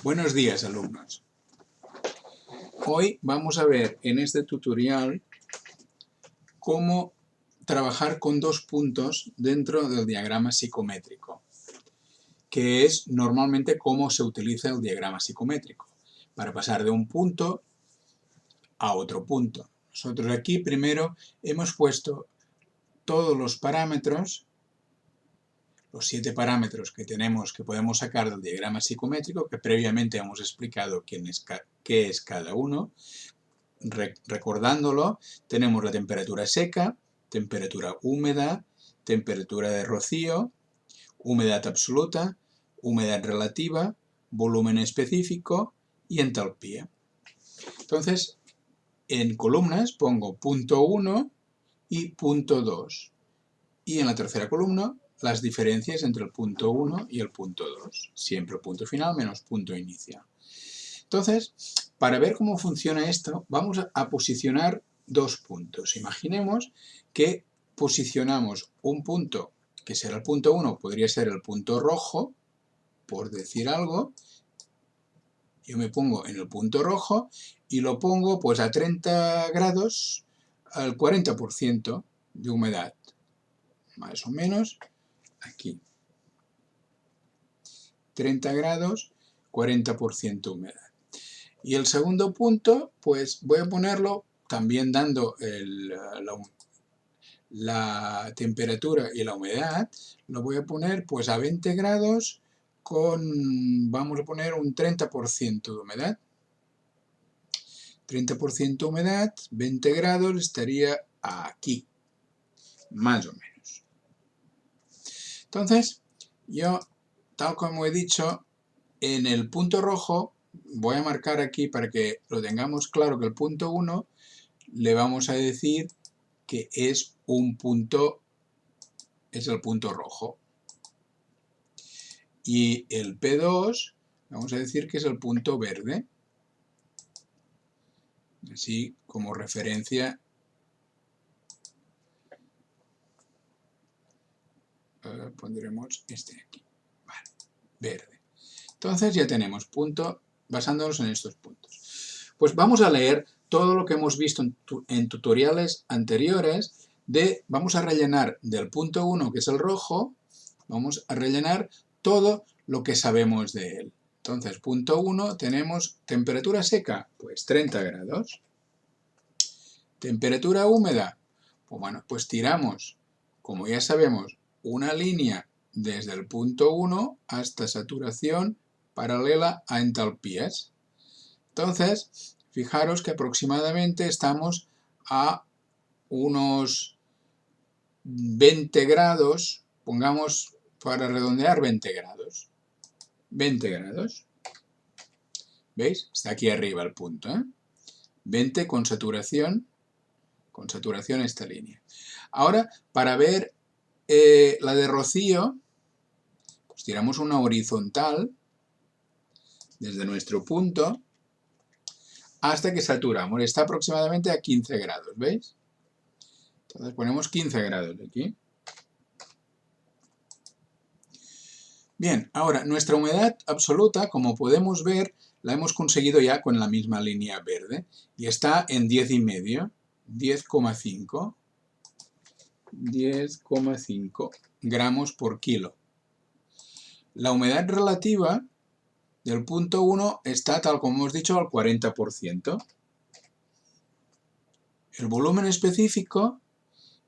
Buenos días, alumnos. Hoy vamos a ver en este tutorial cómo trabajar con dos puntos dentro del diagrama psicométrico, que es normalmente cómo se utiliza el diagrama psicométrico, para pasar de un punto a otro punto. Nosotros aquí primero hemos puesto todos los parámetros, los 7 parámetros que podemos sacar del diagrama psicométrico, que previamente hemos explicado qué es cada uno. Recordándolo, tenemos la temperatura seca, temperatura húmeda, temperatura de rocío, humedad absoluta, humedad relativa, volumen específico y entalpía. Entonces, en columnas pongo punto 1 y punto 2. Y en la tercera columna, las diferencias entre el punto 1 y el punto 2. Siempre punto final menos punto inicial. Entonces, para ver cómo funciona esto, vamos a posicionar dos puntos. Imaginemos que posicionamos un punto, que será el punto 1, podría ser el punto rojo, por decir algo. Yo me pongo en el punto rojo y lo pongo pues a 30 grados al 40% de humedad. Más o menos aquí. 30 grados, 40% humedad. Y el segundo punto, pues voy a ponerlo también dando la temperatura y la humedad, lo voy a poner pues a 20 grados con, vamos a poner un 30% de humedad. 30% humedad, 20 grados estaría aquí, más o menos. Entonces, yo, tal como he dicho, en el punto rojo, voy a marcar aquí para que lo tengamos claro que el punto 1 le vamos a decir que es un punto, es el punto rojo. Y el P2 vamos a decir que es el punto verde. Así como referencia pondremos este aquí. Vale, verde. Entonces ya tenemos punto basándonos en estos puntos. Pues vamos a leer todo lo que hemos visto en tutoriales anteriores vamos a rellenar del punto 1, que es el rojo, vamos a rellenar todo lo que sabemos de él. Entonces, punto 1, tenemos temperatura seca, pues 30 grados. Temperatura húmeda, pues bueno, pues tiramos, como ya sabemos, una línea desde el punto 1 hasta saturación paralela a entalpías. Entonces, fijaros que aproximadamente estamos a unos 20 grados, pongamos para redondear 20 grados. 20 grados. ¿Veis? Está aquí arriba el punto, ¿eh? 20 con saturación esta línea. Ahora, para ver la de rocío, pues tiramos una horizontal desde nuestro punto hasta que saturamos. Está aproximadamente a 15 grados, ¿veis? Entonces ponemos 15 grados aquí. Bien, ahora nuestra humedad absoluta, como podemos ver, la hemos conseguido ya con la misma línea verde y está en 10,5, 10,5. 10,5 gramos por kilo. La humedad relativa del punto 1 está, tal como hemos dicho, al 40%. El volumen específico,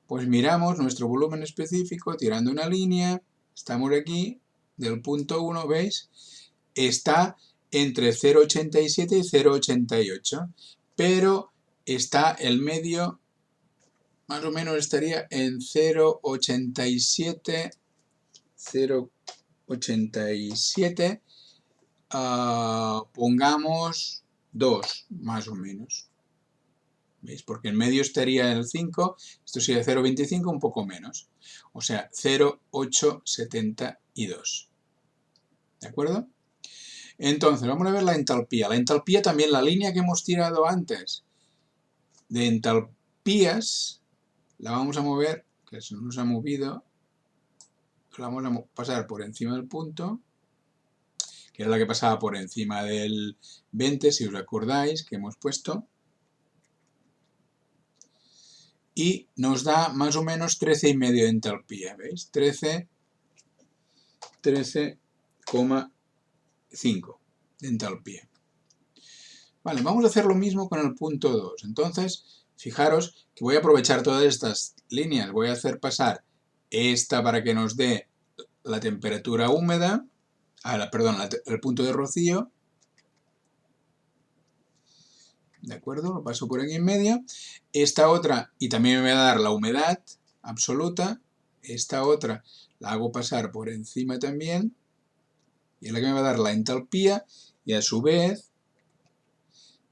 pues miramos nuestro volumen específico tirando una línea, estamos aquí, del punto 1, ¿veis? Está entre 0,87 y 0,88, pero está el medio, más o menos estaría en 0,87, 0,87, pongamos 2, más o menos. ¿Veis? Porque en medio estaría el 5, esto sería 0,25, un poco menos. O sea, 0,872. ¿De acuerdo? Entonces, vamos a ver la entalpía. La entalpía también, la línea que hemos tirado antes de entalpías, la vamos a mover, que se nos ha movido, la vamos a pasar por encima del punto. que era la que pasaba por encima del 20, si os acordáis, que hemos puesto. Y nos da más o menos 13,5 de entalpía, ¿veis? 13,5 de entalpía. Vale, vamos a hacer lo mismo con el punto 2. Entonces, fijaros que voy a aprovechar todas estas líneas. Voy a hacer pasar esta para que nos dé la temperatura húmeda, el punto de rocío. ¿De acuerdo? Lo paso por aquí en medio. Esta otra, y también me va a dar la humedad absoluta. Esta otra la hago pasar por encima también. Y es la que me va a dar la entalpía. Y a su vez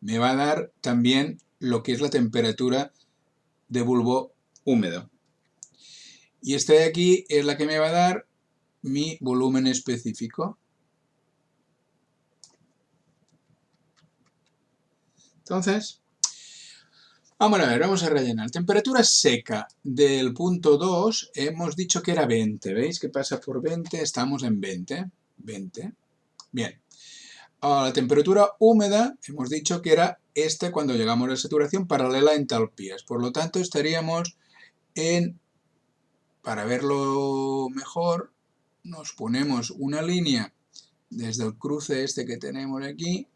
me va a dar también lo que es la temperatura de bulbo húmedo. Y esta de aquí es la que me va a dar mi volumen específico. Entonces, vamos a ver, vamos a rellenar. Temperatura seca del punto 2 hemos dicho que era 20. ¿Veis que pasa por 20? Estamos en 20. 20. Bien. A la temperatura húmeda hemos dicho que era esta cuando llegamos a la saturación paralela a entalpías. Por lo tanto, estaríamos en, para verlo mejor, nos ponemos una línea desde el cruce este que tenemos aquí.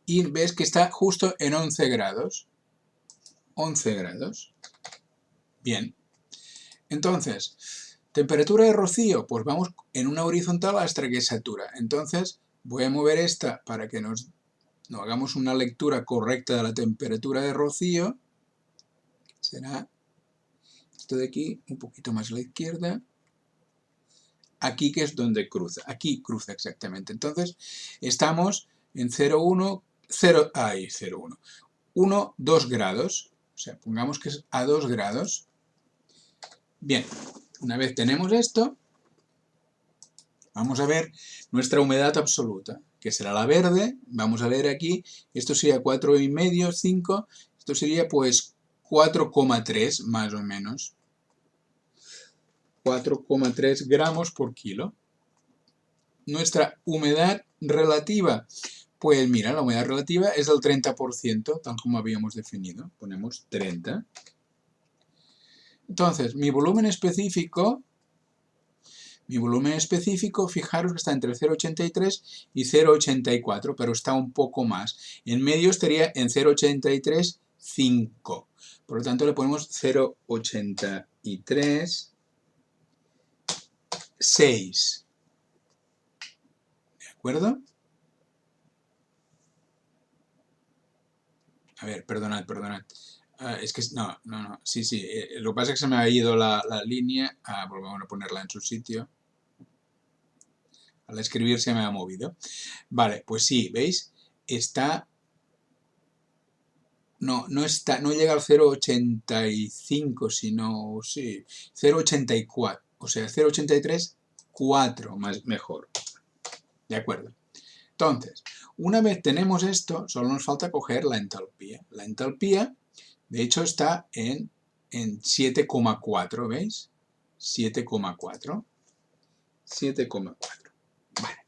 Y ves que está justo en 11 grados. 11 grados. Bien. Entonces, temperatura de rocío, pues vamos en una horizontal hasta que satura. Entonces, voy a mover esta para que nos hagamos una lectura correcta de la temperatura de rocío. Será esto de aquí, un poquito más a la izquierda. Aquí que es donde cruza. Aquí cruza exactamente. Entonces, estamos en 0,1, 1, 2 grados. O sea, pongamos que es a 2 grados. Bien, una vez tenemos esto, vamos a ver nuestra humedad absoluta, que será la verde. Vamos a ver aquí, esto sería 4,5, 5, esto sería pues 4,3 más o menos. 4,3 gramos por kilo. Nuestra humedad relativa, pues mira, la humedad relativa es del 30%, tal como habíamos definido. Ponemos 30. Entonces, mi volumen específico, fijaros que está entre 0,83 y 0,84, pero está un poco más. En medio estaría en 0,83, 5. Por lo tanto, le ponemos 0,83, 6. ¿De acuerdo? A ver, perdonad. Es que no. Sí. Lo que pasa es que se me ha ido la línea. Volvamos a ponerla en su sitio. Al escribir se me ha movido. Vale, pues sí, ¿veis? Está... No llega al 0,85, sino... Sí, 0,84. O sea, 0,83, 4 más mejor. ¿De acuerdo? Entonces, una vez tenemos esto, solo nos falta coger la entalpía. La entalpía, de hecho, está en 7,4, ¿veis? 7,4. 7,4. Vale.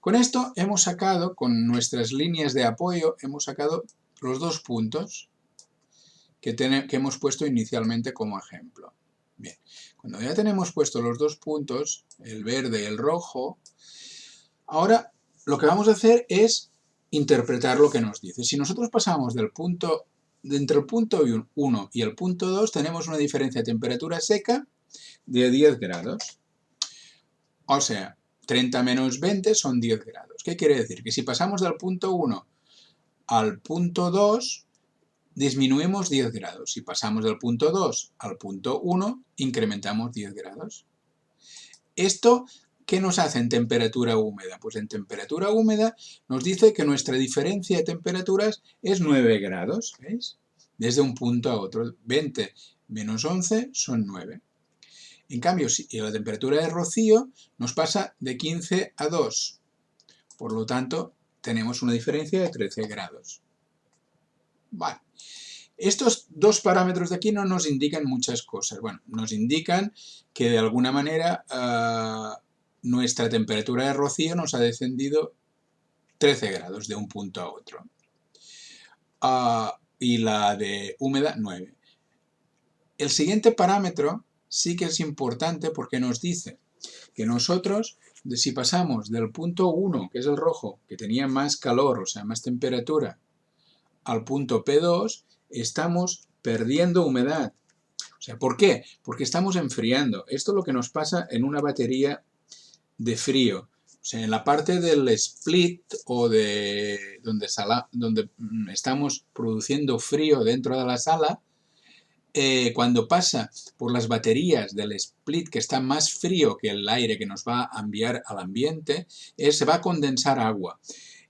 Con esto hemos sacado, con nuestras líneas de apoyo, hemos sacado los dos puntos que hemos puesto inicialmente como ejemplo. Bien, cuando ya tenemos puesto los dos puntos, el verde y el rojo, ahora lo que vamos a hacer es interpretar lo que nos dice. Si nosotros pasamos entre el punto 1 y el punto 2, tenemos una diferencia de temperatura seca de 10 grados. O sea, 30 menos 20 son 10 grados. ¿Qué quiere decir? Que si pasamos del punto 1 al punto 2, disminuimos 10 grados. Si pasamos del punto 2 al punto 1, incrementamos 10 grados. Esto, ¿qué nos hace en temperatura húmeda? Pues en temperatura húmeda nos dice que nuestra diferencia de temperaturas es 9 grados. ¿Veis? Desde un punto a otro. 20 menos 11 son 9. En cambio, si la temperatura de rocío nos pasa de 15 a 2. Por lo tanto, tenemos una diferencia de 13 grados. Vale. Estos dos parámetros de aquí no nos indican muchas cosas. Bueno, nos indican que de alguna manera nuestra temperatura de rocío nos ha descendido 13 grados de un punto a otro. Y la de húmeda 9. El siguiente parámetro sí que es importante porque nos dice que nosotros, si pasamos del punto 1, que es el rojo, que tenía más calor, o sea, más temperatura, al punto P2, estamos perdiendo humedad. O sea, ¿por qué? Porque estamos enfriando. Esto es lo que nos pasa en una batería de frío. O sea, en la parte del split o de donde estamos produciendo frío dentro de la sala, cuando pasa por las baterías del split que está más frío que el aire que nos va a enviar al ambiente, se va a condensar agua.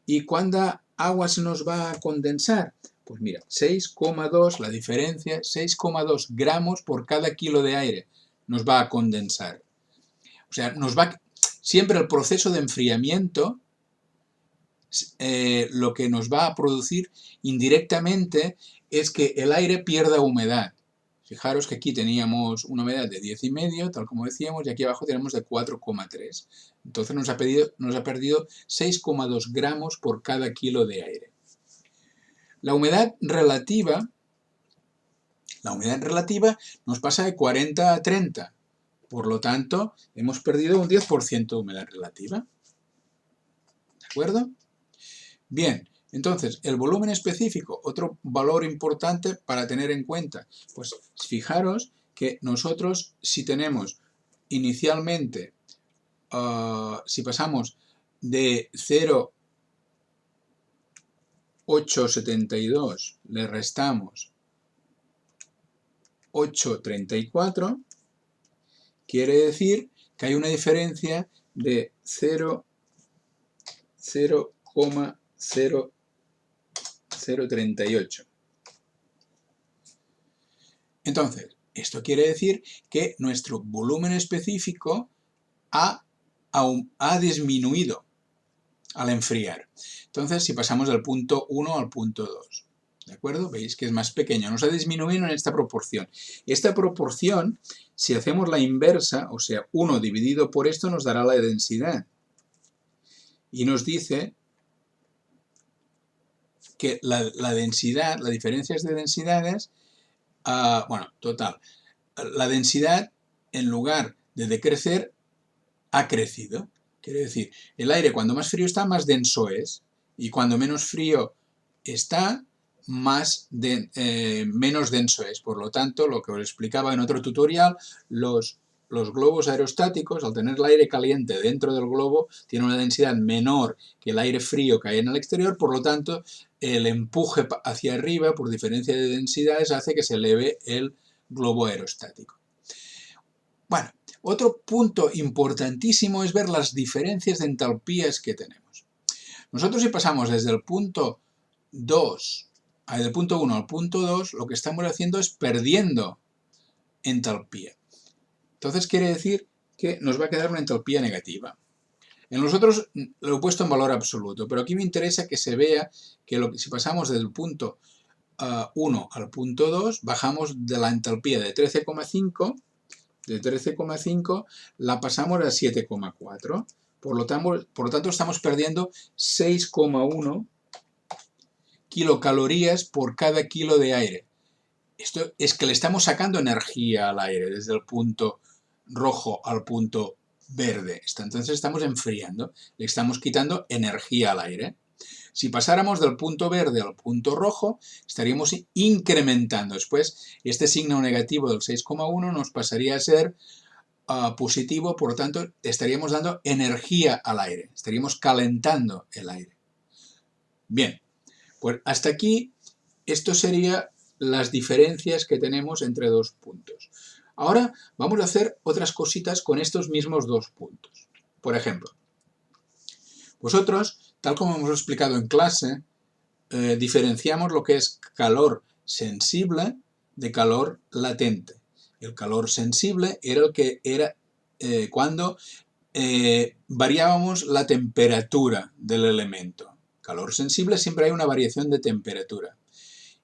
¿Y cuánta agua se nos va a condensar? Pues mira, 6,2, la diferencia, 6,2 gramos por cada kilo de aire nos va a condensar. O sea, siempre el proceso de enfriamiento lo que nos va a producir indirectamente es que el aire pierda humedad. Fijaros que aquí teníamos una humedad de 10,5, tal como decíamos, y aquí abajo tenemos de 4,3. Entonces nos ha perdido 6,2 gramos por cada kilo de aire. La humedad relativa nos pasa de 40 a 30. Por lo tanto, hemos perdido un 10% de humedad relativa. ¿De acuerdo? Bien, entonces, el volumen específico, otro valor importante para tener en cuenta. Pues fijaros que nosotros, si tenemos inicialmente, si pasamos de 0,872, le restamos 8,34, quiere decir que hay una diferencia de 0,038. Entonces, esto quiere decir que nuestro volumen específico ha disminuido al enfriar. Entonces, si pasamos del punto 1 al punto 2, ¿de acuerdo? Veis que es más pequeño, nos ha disminuido en esta proporción. Esta proporción, si hacemos la inversa, o sea, 1 dividido por esto, nos dará la densidad. Y nos dice que la densidad, las diferencias de densidades, bueno, total, la densidad, en lugar de decrecer, ha crecido. Quiere decir, el aire cuando más frío está, más denso es, y cuando menos frío está, menos denso es. Por lo tanto, lo que os explicaba en otro tutorial, los globos aerostáticos, al tener el aire caliente dentro del globo, tienen una densidad menor que el aire frío que hay en el exterior, por lo tanto, el empuje hacia arriba, por diferencia de densidades, hace que se eleve el globo aerostático. Bueno, otro punto importantísimo es ver las diferencias de entalpías que tenemos. Nosotros, si pasamos desde el punto 1 al punto 2, lo que estamos haciendo es perdiendo entalpía. Entonces quiere decir que nos va a quedar una entalpía negativa. En los otros lo he puesto en valor absoluto, pero aquí me interesa que se vea que si pasamos del punto 1 al punto 2, bajamos de la entalpía de 13,5, la pasamos a 7,4. Por lo tanto, estamos perdiendo 6,1 kilocalorías por cada kilo de aire. Esto es que le estamos sacando energía al aire desde el punto rojo al punto verde. Entonces estamos enfriando, le estamos quitando energía al aire. Si pasáramos del punto verde al punto rojo, estaríamos incrementando. Después, este signo negativo del 6,1 nos pasaría a ser positivo, por lo tanto, estaríamos dando energía al aire, estaríamos calentando el aire. Bien, pues hasta aquí, esto sería las diferencias que tenemos entre dos puntos. Ahora vamos a hacer otras cositas con estos mismos dos puntos. Por ejemplo, vosotros, tal como hemos explicado en clase, diferenciamos lo que es calor sensible de calor latente. El calor sensible era el que era cuando variábamos la temperatura del elemento. Calor sensible, siempre hay una variación de temperatura.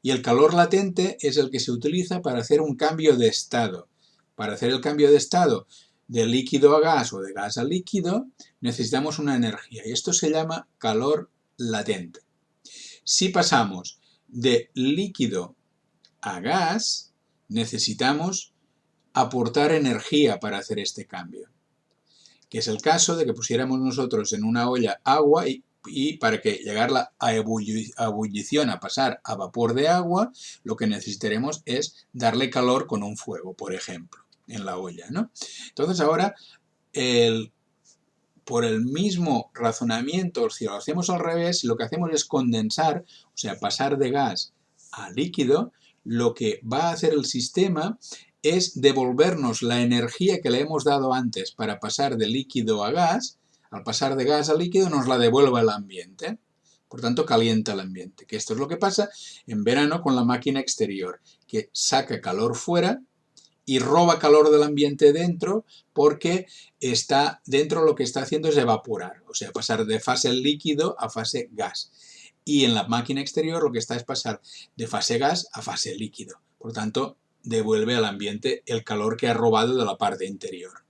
Y el calor latente es el que se utiliza para hacer un cambio de estado. Para hacer el cambio de estado de líquido a gas o de gas a líquido, necesitamos una energía y esto se llama calor latente. Si pasamos de líquido a gas, necesitamos aportar energía para hacer este cambio, que es el caso de que pusiéramos nosotros en una olla agua y para que llegarla a ebullición, a pasar a vapor de agua, lo que necesitaremos es darle calor con un fuego, por ejemplo, en la olla, ¿no? Entonces ahora, por el mismo razonamiento, si lo hacemos al revés, lo que hacemos es condensar, o sea, pasar de gas a líquido, lo que va a hacer el sistema es devolvernos la energía que le hemos dado antes para pasar de líquido a gas. Al pasar de gas a líquido nos la devuelve el ambiente. Por tanto, calienta el ambiente. Que esto es lo que pasa en verano con la máquina exterior, que saca calor fuera y roba calor del ambiente dentro porque está dentro, lo que está haciendo es evaporar, o sea, pasar de fase líquido a fase gas. Y en la máquina exterior lo que está es pasar de fase gas a fase líquido. Por tanto, devuelve al ambiente el calor que ha robado de la parte interior.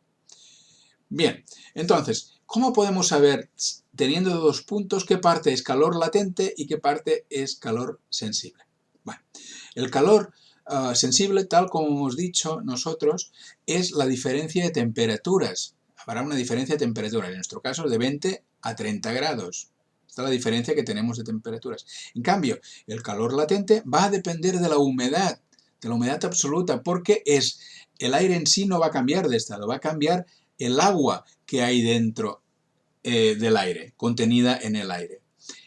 Bien, entonces, ¿cómo podemos saber, teniendo dos puntos, qué parte es calor latente y qué parte es calor sensible? Bueno, el calor sensible, tal como hemos dicho nosotros, es la diferencia de temperaturas. Habrá una diferencia de temperatura, en nuestro caso de 20 a 30 grados. Esta es la diferencia que tenemos de temperaturas. En cambio, el calor latente va a depender de la humedad absoluta, porque el aire en sí no va a cambiar de estado, va a cambiar el agua que hay dentro del aire, contenida en el aire.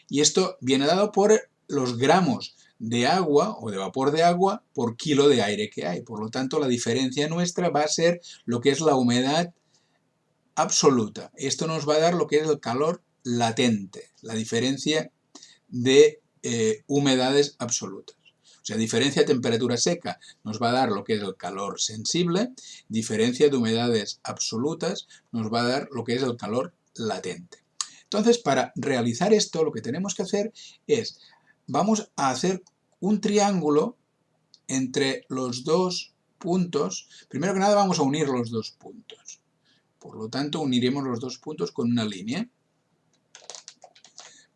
Y esto viene dado por los gramos de agua o de vapor de agua por kilo de aire que hay. Por lo tanto, la diferencia nuestra va a ser lo que es la humedad absoluta. Esto nos va a dar lo que es el calor latente, la diferencia de humedades absolutas. O sea, diferencia de temperatura seca nos va a dar lo que es el calor sensible, diferencia de humedades absolutas nos va a dar lo que es el calor latente. Entonces, para realizar esto, lo que tenemos que hacer es, vamos a hacer un triángulo entre los dos puntos. Primero que nada vamos a unir los dos puntos. Por lo tanto, uniremos los dos puntos con una línea.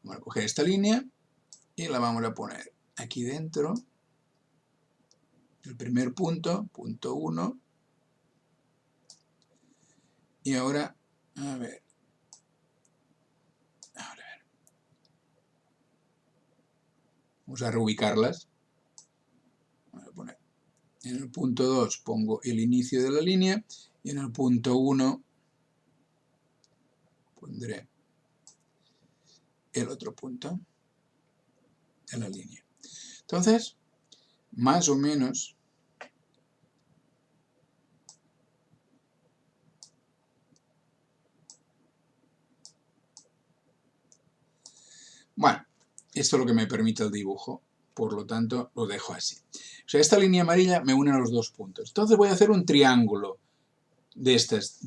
Vamos a coger esta línea y la vamos a poner aquí dentro. El primer punto, punto 1. Y ahora, a ver. Vamos a reubicarlas. Vamos a poner. En el punto 2 pongo el inicio de la línea y en el punto 1 pondré el otro punto de la línea. Entonces, más o menos, bueno, esto es lo que me permite el dibujo, por lo tanto lo dejo así. O sea, esta línea amarilla me une a los dos puntos. Entonces voy a hacer un triángulo de estas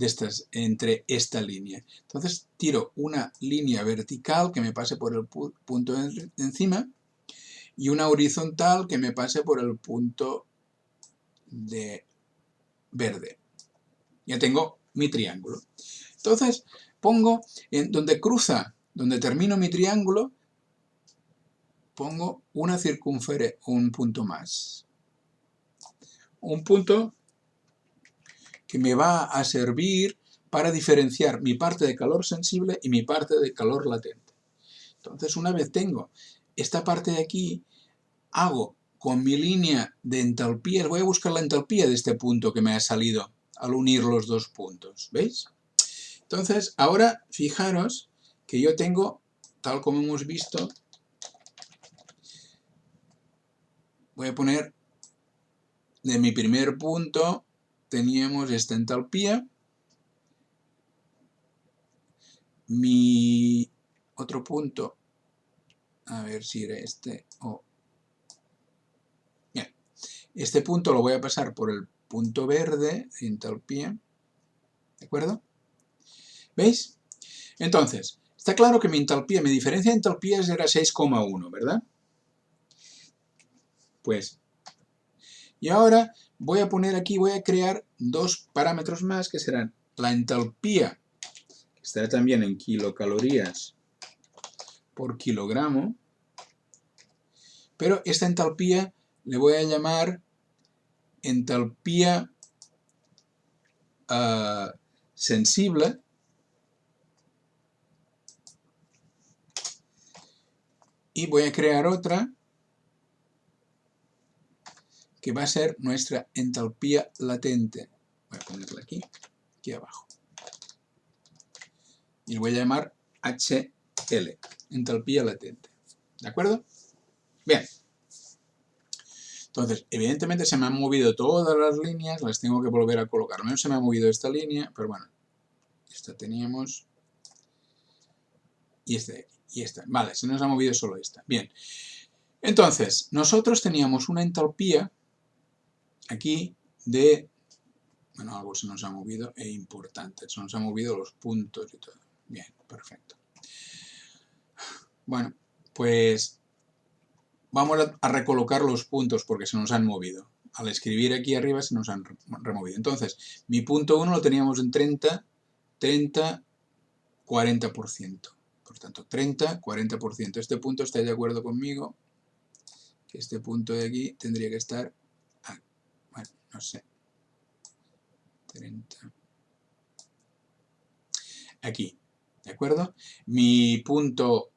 entre esta línea. Entonces tiro una línea vertical que me pase por el punto de encima y una horizontal que me pase por el punto de verde. Ya tengo mi triángulo. Entonces pongo en donde cruza, donde termino mi triángulo, pongo una circunferencia, un punto más. Un punto que me va a servir para diferenciar mi parte de calor sensible y mi parte de calor latente. Entonces, una vez tengo esta parte de aquí, hago con mi línea de entalpías, voy a buscar la entalpía de este punto que me ha salido al unir los dos puntos, ¿veis? Entonces, ahora fijaros que yo tengo, tal como hemos visto, voy a poner de mi primer punto, teníamos esta entalpía, mi otro punto, a ver si era este o... Bien, este punto lo voy a pasar por el punto verde, entalpía, ¿de acuerdo? ¿Veis? Entonces, está claro que mi diferencia de entalpías era 6,1, ¿verdad? Pues, y ahora voy a poner aquí, voy a crear dos parámetros más que serán la entalpía, que estará también en kilocalorías por kilogramo, pero esta entalpía le voy a llamar entalpía sensible, y voy a crear otra que va a ser nuestra entalpía latente. Voy a ponerla aquí abajo. Y le voy a llamar HL, entalpía latente. ¿De acuerdo? Bien. Entonces, evidentemente se me han movido todas las líneas, las tengo que volver a colocar. Al menos se me ha movido esta línea, pero bueno, esta teníamos. Y esta de aquí. Y esta. Vale, se nos ha movido solo esta. Bien. Entonces, nosotros teníamos una entalpía aquí de... Bueno, algo se nos ha movido e importante. Se nos han movido los puntos y todo. Bien, perfecto. Bueno, pues vamos a recolocar los puntos porque se nos han movido. Al escribir aquí arriba se nos han removido. Entonces, mi punto 1 lo teníamos en 30, 30, 40%. Por tanto, 30, 40%. Este punto, ¿estáis de acuerdo conmigo? Que este punto de aquí tendría que estar... bueno, no sé. 30. Aquí, ¿de acuerdo? Mi punto...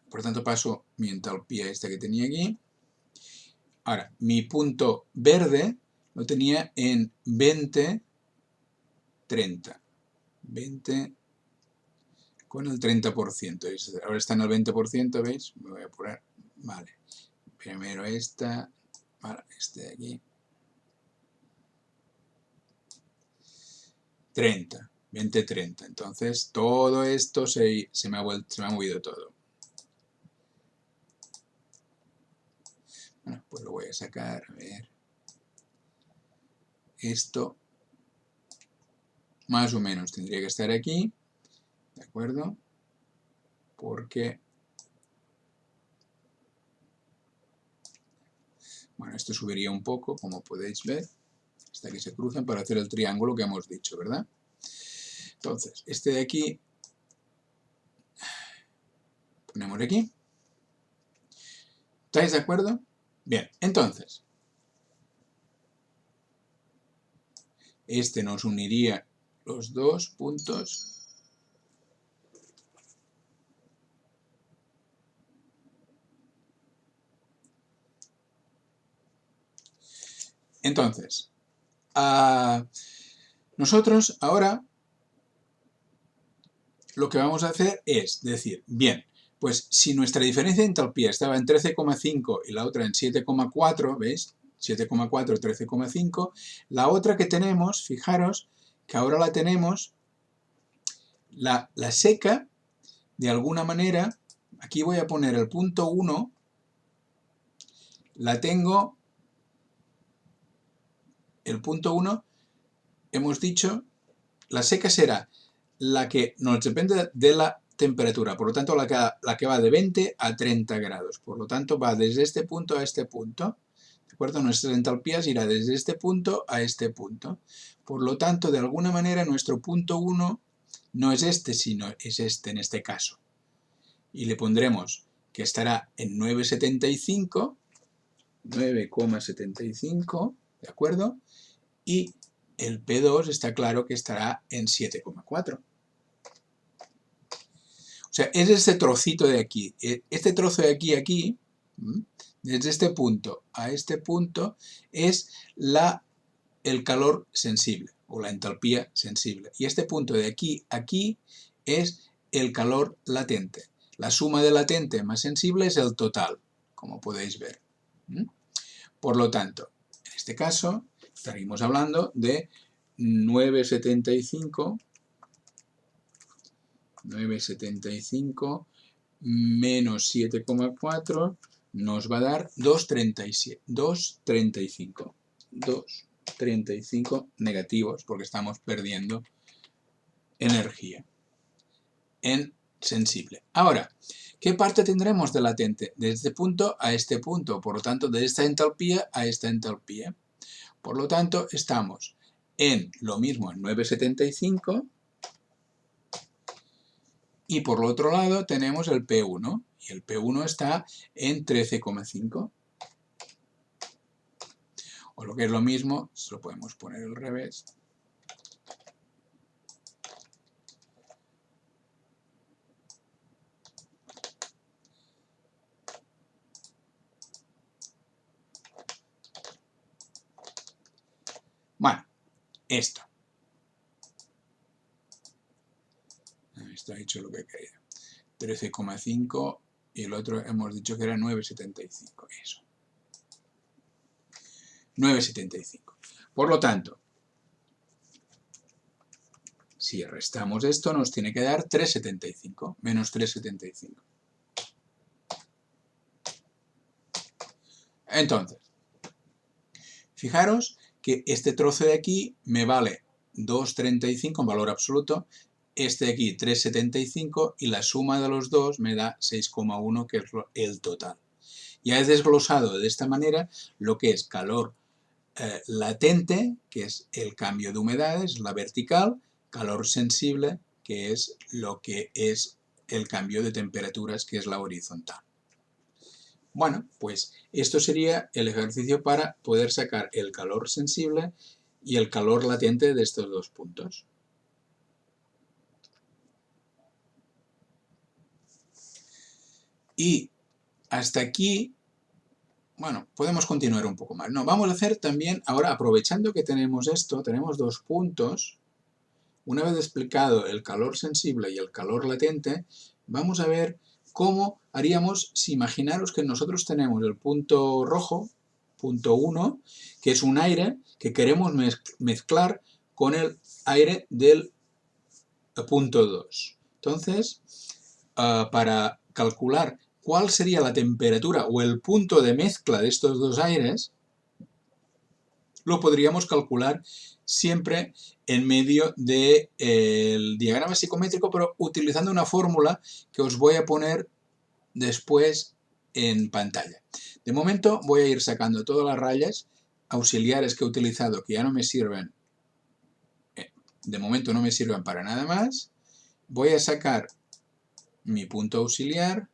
Por tanto, paso mi entalpía esta que tenía aquí. Ahora, mi punto verde lo tenía en 20, 30. 20 con el 30%. Ahora está en el 20%, ¿veis? Me voy a poner... Vale. Primero esta. Vale, este de aquí. 30. 20, 30. Entonces, todo esto se me ha movido todo. Bueno, pues lo voy a sacar, a ver. Esto más o menos tendría que estar aquí, ¿de acuerdo? Porque, bueno, esto subiría un poco, como podéis ver, hasta que se cruzan para hacer el triángulo que hemos dicho, ¿verdad? Entonces, este de aquí, ponemos aquí. ¿Estáis de acuerdo? Bien, entonces, este nos uniría los dos puntos. Entonces, nosotros ahora lo que vamos a hacer es decir, bien, pues si nuestra diferencia de entalpía estaba en 13,5 y la otra en 7,4, ¿veis? 7,4, 13,5, la otra que tenemos, fijaros, que ahora la tenemos, la seca, de alguna manera, aquí voy a poner el punto 1, la tengo, el punto 1, hemos dicho, la seca será la que nos depende de la temperatura, por lo tanto la que va de 20 a 30 grados, por lo tanto va desde este punto a este punto, ¿de acuerdo? Nuestras entalpías irá desde este punto a este punto, por lo tanto de alguna manera nuestro punto 1 no es este, sino es este en este caso, y le pondremos que estará en 9,75, 9,75, ¿de acuerdo? Y el P2 está claro que estará en 7,4. O sea, es este trocito de aquí. Este trozo de aquí a aquí, desde este punto a este punto, es el calor sensible o la entalpía sensible. Y este punto de aquí a aquí es el calor latente. La suma de latente más sensible es el total, como podéis ver. Por lo tanto, en este caso, estaríamos hablando de 9,75 menos 7,4 nos va a dar 2,35 negativos porque estamos perdiendo energía en sensible. Ahora, ¿Qué parte tendremos de latente? De este punto a este punto, por lo tanto, de esta entalpía a esta entalpía. Por lo tanto, estamos en lo mismo en 9,75 y por el otro lado tenemos el P1 y el P1 está en 13,5. O lo que es lo mismo, se lo podemos poner al revés. Bueno, esto. Está hecho lo que he querido. 13,5 y el otro hemos dicho que era 9,75. Eso. 9,75. Por lo tanto, si restamos esto, nos tiene que dar 3,75. Menos 3,75. Entonces, fijaros que este trozo de aquí me vale 2,35 en valor absoluto, este de aquí 3,75 y la suma de los dos me da 6,1, que es el total. Ya he desglosado de esta manera lo que es calor latente, que es el cambio de humedades, la vertical, calor sensible, que es lo que es el cambio de temperaturas, que es la horizontal. Bueno, pues esto sería el ejercicio para poder sacar el calor sensible y el calor latente de estos dos puntos. Y hasta aquí, bueno, podemos continuar un poco más. No, vamos a hacer también, ahora aprovechando que tenemos esto, tenemos dos puntos. Una vez explicado el calor sensible y el calor latente, vamos a ver cómo haríamos si imaginaros que nosotros tenemos el punto rojo, punto 1, que es un aire que queremos mezclar con el aire del punto 2. Entonces, para calcular cuál sería la temperatura o el punto de mezcla de estos dos aires, lo podríamos calcular siempre en medio del diagrama psicométrico, pero utilizando una fórmula que os voy a poner después en pantalla. De momento voy a ir sacando todas las rayas auxiliares que he utilizado, que ya no me sirven, de momento no me sirven para nada más. Voy a sacar mi punto auxiliar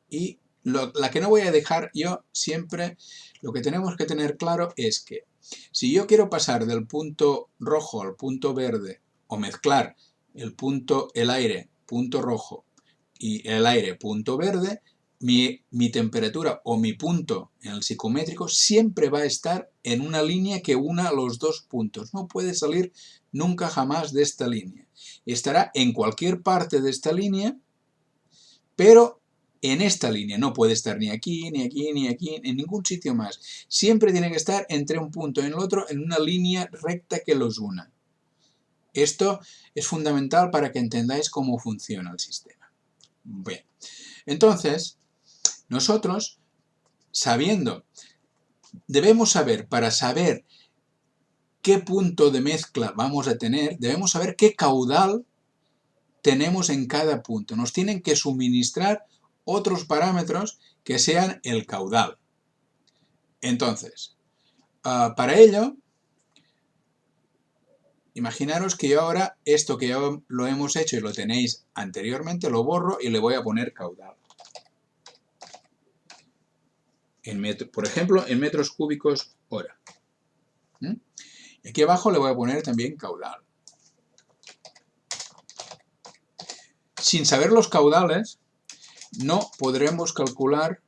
y la que no voy a dejar yo siempre, lo que tenemos que tener claro es que si yo quiero pasar del punto rojo al punto verde o mezclar el aire punto rojo y el aire punto verde, mi temperatura o mi punto en el psicométrico siempre va a estar en una línea que una los dos puntos. No puede salir nunca jamás de esta línea. Estará en cualquier parte de esta línea, pero en esta línea. No puede estar ni aquí, ni aquí, ni aquí, en ningún sitio más. Siempre tiene que estar entre un punto y el otro en una línea recta que los una. Esto es fundamental para que entendáis cómo funciona el sistema. Bien, entonces, nosotros, debemos saber, para saber qué punto de mezcla vamos a tener, debemos saber qué caudal tenemos en cada punto. Nos tienen que suministrar otros parámetros que sean el caudal. Entonces, para ello, imaginaros que yo ahora, esto que ya lo hemos hecho y lo tenéis anteriormente, lo borro y le voy a poner caudal. Por ejemplo, en metros cúbicos hora. Y aquí abajo le voy a poner también caudal. Sin saber los caudales, no podremos calcular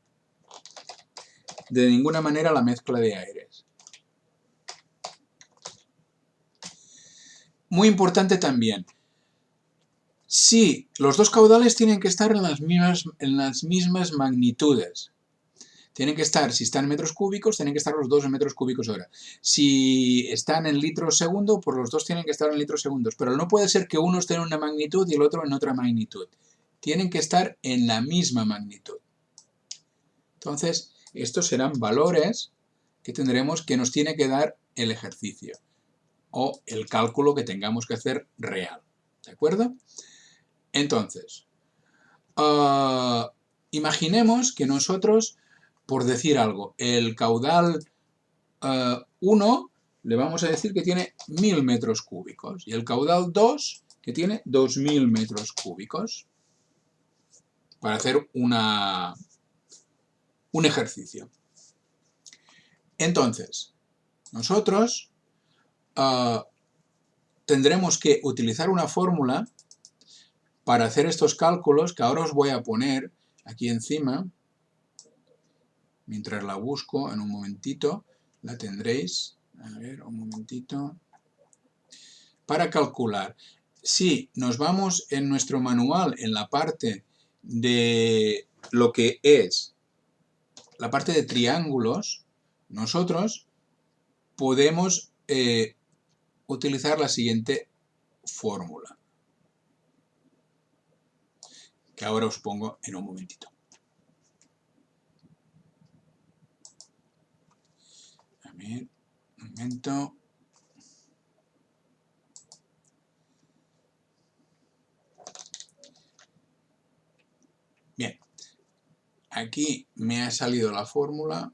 de ninguna manera la mezcla de aires. Muy importante también, si los dos caudales tienen que estar en las mismas magnitudes. Tienen que estar, si están en metros cúbicos, tienen que estar los dos en metros cúbicos hora. Si están en litros segundo, pues los dos tienen que estar en litros segundos. Pero no puede ser que uno esté en una magnitud y el otro en otra magnitud. Tienen que estar en la misma magnitud. Entonces, estos serán valores que tendremos que nos tiene que dar el ejercicio o el cálculo que tengamos que hacer real. ¿De acuerdo? Entonces, imaginemos que nosotros, por decir algo, el caudal 1 le vamos a decir que tiene 1000 metros cúbicos y el caudal 2 que tiene 2000 metros cúbicos para hacer un ejercicio. Entonces, nosotros tendremos que utilizar una fórmula para hacer estos cálculos que ahora os voy a poner aquí encima. Mientras la busco, en un momentito, la tendréis. A ver, un momentito. Para calcular. Si nos vamos en nuestro manual, en la parte de lo que es la parte de triángulos, nosotros podemos utilizar la siguiente fórmula, que ahora os pongo en un momentito. A ver, un momento. Bien, aquí me ha salido la fórmula,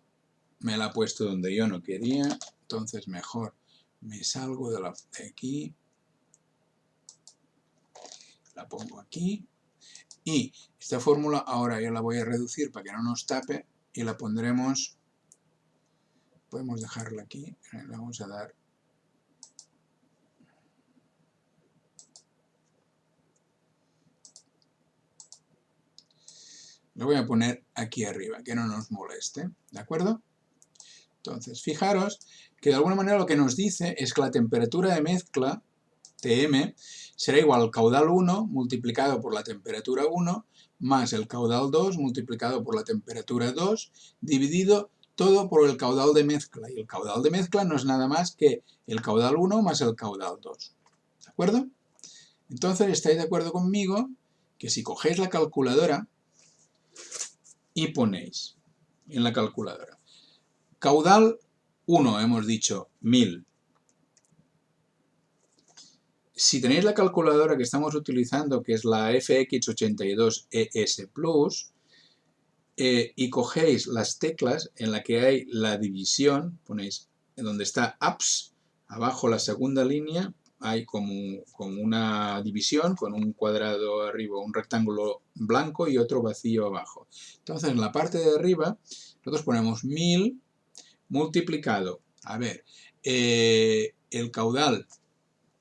me la ha puesto donde yo no quería, entonces mejor me salgo de aquí, la pongo aquí, y esta fórmula ahora yo la voy a reducir para que no nos tape y la pondremos, podemos dejarla aquí, le vamos a dar lo voy a poner aquí arriba, que no nos moleste, ¿de acuerdo? Entonces, fijaros que de alguna manera lo que nos dice es que la temperatura de mezcla, Tm, será igual al caudal 1 multiplicado por la temperatura 1 más el caudal 2 multiplicado por la temperatura 2 dividido todo por el caudal de mezcla. Y el caudal de mezcla no es nada más que el caudal 1 más el caudal 2. ¿De acuerdo? Entonces, ¿estáis de acuerdo conmigo que si cogéis la calculadora y ponéis en la calculadora caudal 1, hemos dicho 1000. Si tenéis la calculadora que estamos utilizando, que es la FX82ES Plus, y cogéis las teclas en la que hay la división, ponéis en donde está apps, abajo la segunda línea, hay como una división con un cuadrado arriba, un rectángulo blanco y otro vacío abajo. Entonces en la parte de arriba nosotros ponemos 1000 multiplicado, a ver, el caudal,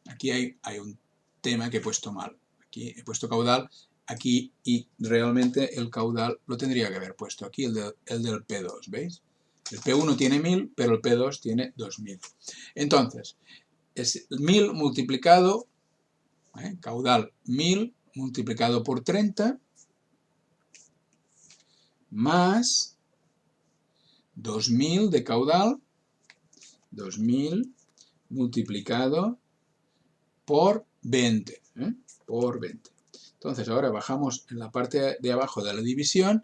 aquí hay un tema que he puesto mal, aquí he puesto caudal, aquí y realmente el caudal lo tendría que haber puesto aquí, el del P2, ¿veis? El P1 tiene 1000, pero el P2 tiene 2000. Entonces, es 1000 multiplicado, caudal 1000 multiplicado por 30, más 2000 de caudal, 2000 multiplicado por 20, por 20. Entonces ahora bajamos en la parte de abajo de la división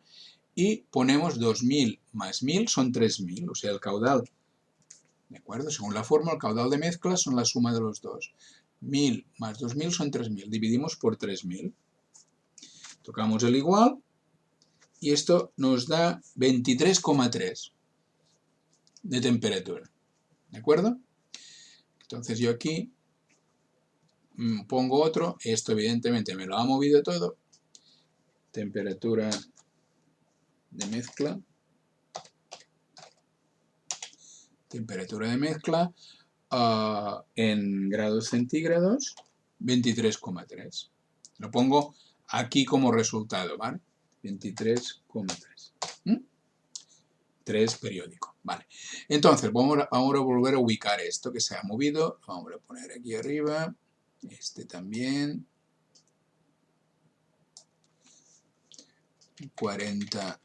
y ponemos 2000 más 1000 son 3000, o sea el caudal, ¿de acuerdo? Según la fórmula, el caudal de mezcla son la suma de los dos. 1000 más 2000 son 3000, dividimos por 3000. Tocamos el igual y esto nos da 23,3 de temperatura, ¿de acuerdo? Entonces yo aquí pongo otro, esto evidentemente me lo ha movido todo, temperatura de mezcla, en grados centígrados, 23,3. Lo pongo aquí como resultado, ¿vale? 23,3. 3 periódico, ¿vale? Entonces, vamos a volver a ubicar esto que se ha movido. Vamos a poner aquí arriba. Este también. 40,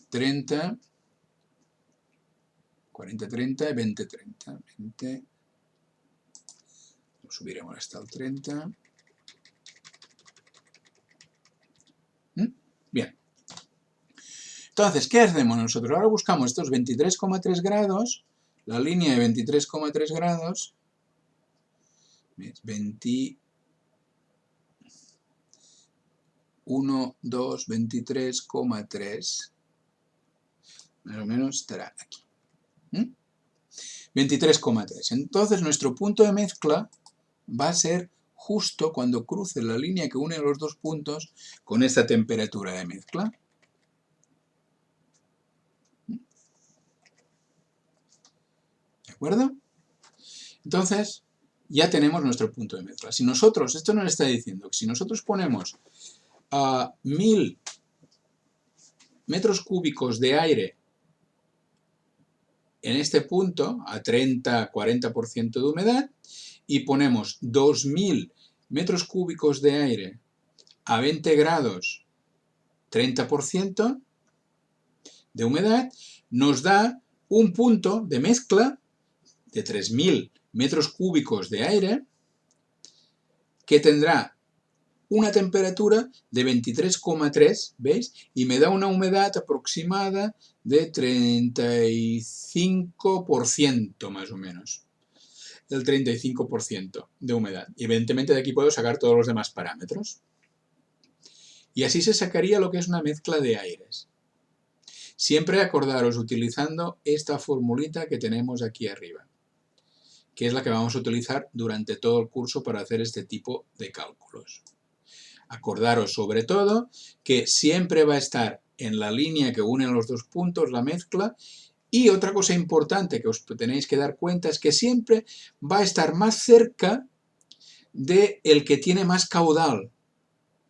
30. 40, 30 y 20, 30. 20. Lo subiremos hasta el 30. Bien. Entonces, ¿qué hacemos nosotros? Ahora buscamos estos 23,3 grados, la línea de 23,3 grados, 20, 1, 2, 23,3. Más o menos estará aquí. 23,3. Entonces nuestro punto de mezcla va a ser justo cuando cruce la línea que une los dos puntos con esta temperatura de mezcla. ¿De acuerdo? Entonces, ya tenemos nuestro punto de mezcla. Si nosotros, esto nos está diciendo que si nosotros ponemos a 1000 metros cúbicos de aire en este punto, a 30-40% de humedad, y ponemos 2000 metros cúbicos de aire a 20 grados, 30% de humedad, nos da un punto de mezcla de 3000 metros cúbicos de aire que tendrá una temperatura de 23,3, ¿veis? Y me da una humedad aproximada de 35% más o menos. El 35% de humedad. Y evidentemente de aquí puedo sacar todos los demás parámetros. Y así se sacaría lo que es una mezcla de aires. Siempre acordaros utilizando esta formulita que tenemos aquí arriba, que es la que vamos a utilizar durante todo el curso para hacer este tipo de cálculos. Acordaros sobre todo que siempre va a estar en la línea que une los dos puntos la mezcla, y otra cosa importante que os tenéis que dar cuenta es que siempre va a estar más cerca del que tiene más caudal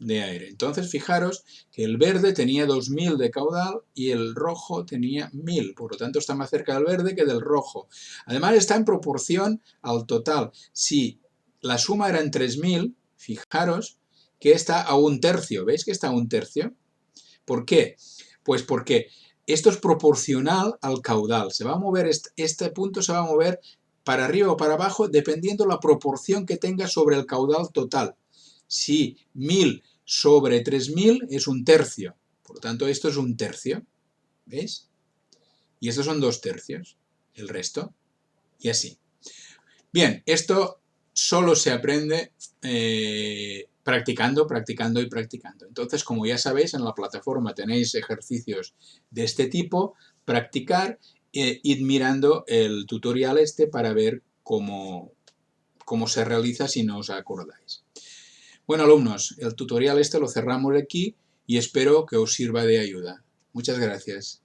de aire. Entonces fijaros que el verde tenía 2000 de caudal y el rojo tenía 1000, por lo tanto está más cerca del verde que del rojo. Además está en proporción al total. Si la suma era en 3000, fijaros que está a un tercio. ¿Veis que está a un tercio? ¿Por qué? Pues porque esto es proporcional al caudal. Se va a mover, este punto se va a mover para arriba o para abajo dependiendo la proporción que tenga sobre el caudal total. Si 1000 sobre 3000 es un tercio. Por lo tanto, esto es un tercio. ¿Veis? Y estos son 2 tercios. El resto. Y así. Bien, esto solo se aprende practicando, practicando y practicando. Entonces, como ya sabéis, en la plataforma tenéis ejercicios de este tipo, practicar, id mirando el tutorial este para ver cómo se realiza si no os acordáis. Bueno, alumnos, el tutorial este lo cerramos aquí y espero que os sirva de ayuda. Muchas gracias.